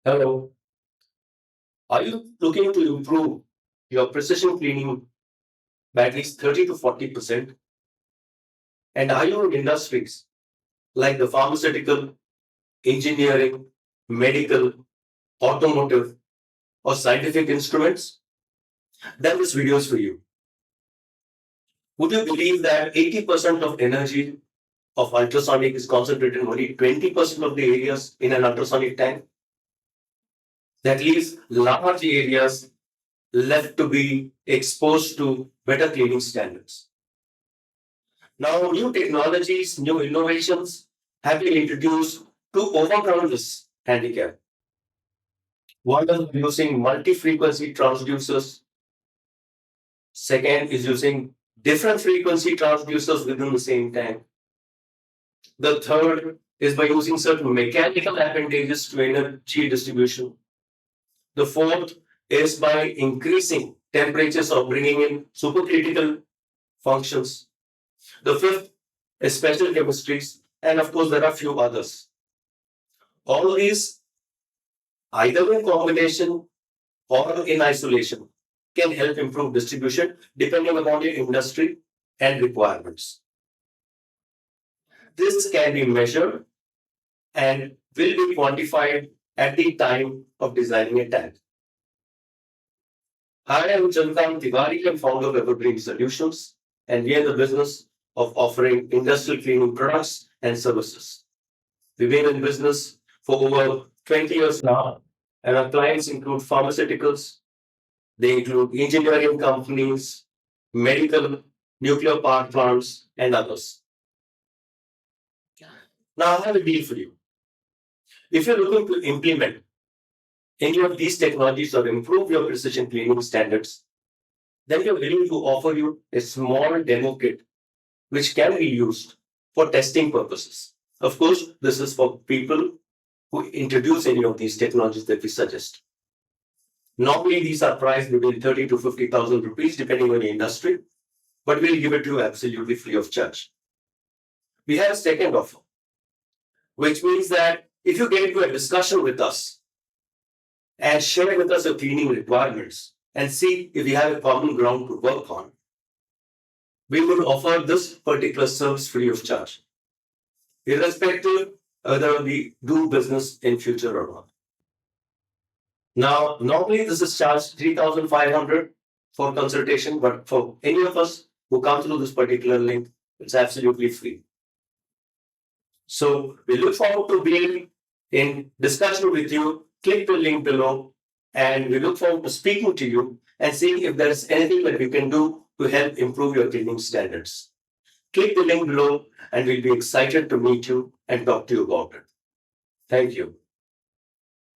Hello. Are you looking to improve your precision cleaning by at least 30 to 40%? And are you in industries like the pharmaceutical, engineering, medical, automotive, or scientific instruments? Then this video is for you. Would you believe that 80% of energy of ultrasonic is concentrated in only 20% of the areas in an ultrasonic tank? That leaves large areas left to be exposed to better cleaning standards. Now, new technologies, new innovations have been introduced to overcome this handicap. One is using multi-frequency transducers. Second is using different frequency transducers within the same tank. The third is by using certain mechanical appendages to energy distribution. The fourth is by increasing temperatures or bringing in supercritical functions. The fifth is special chemistries, and of course, there are a few others. All these, either in combination or in isolation, can help improve distribution depending upon your industry and requirements. This can be measured and will be quantified at the time of designing a tank. Hi, I'm Chandram Tiwari, I'm founder of Evergreen Solutions, and we are in the business of offering industrial cleaning products and services. We've been in business for over 20 years now, and our clients include pharmaceuticals, they include engineering companies, medical, nuclear power plants, and others. Now, I have a deal for you. If you're looking to implement any of these technologies or improve your precision cleaning standards, then we're willing to offer you a small demo kit which can be used for testing purposes. Of course, this is for people who introduce any of these technologies that we suggest. Normally, these are priced between 30 to 50,000 rupees, depending on the industry, but we'll give it to you absolutely free of charge. We have a second offer, which means that if you get into a discussion with us and share with us your cleaning requirements and see if we have a common ground to work on, we will offer this particular service free of charge, irrespective whether we do business in future or not. Now, normally this is charged 3,500 for consultation, but for any of us who come through this particular link, it's absolutely free. So we look forward to being in discussion with you. Click the link below, and we look forward to speaking to you and seeing if there is anything that we can do to help improve your cleaning standards. Click the link below, and we'll be excited to meet you and talk to you about it. Thank you.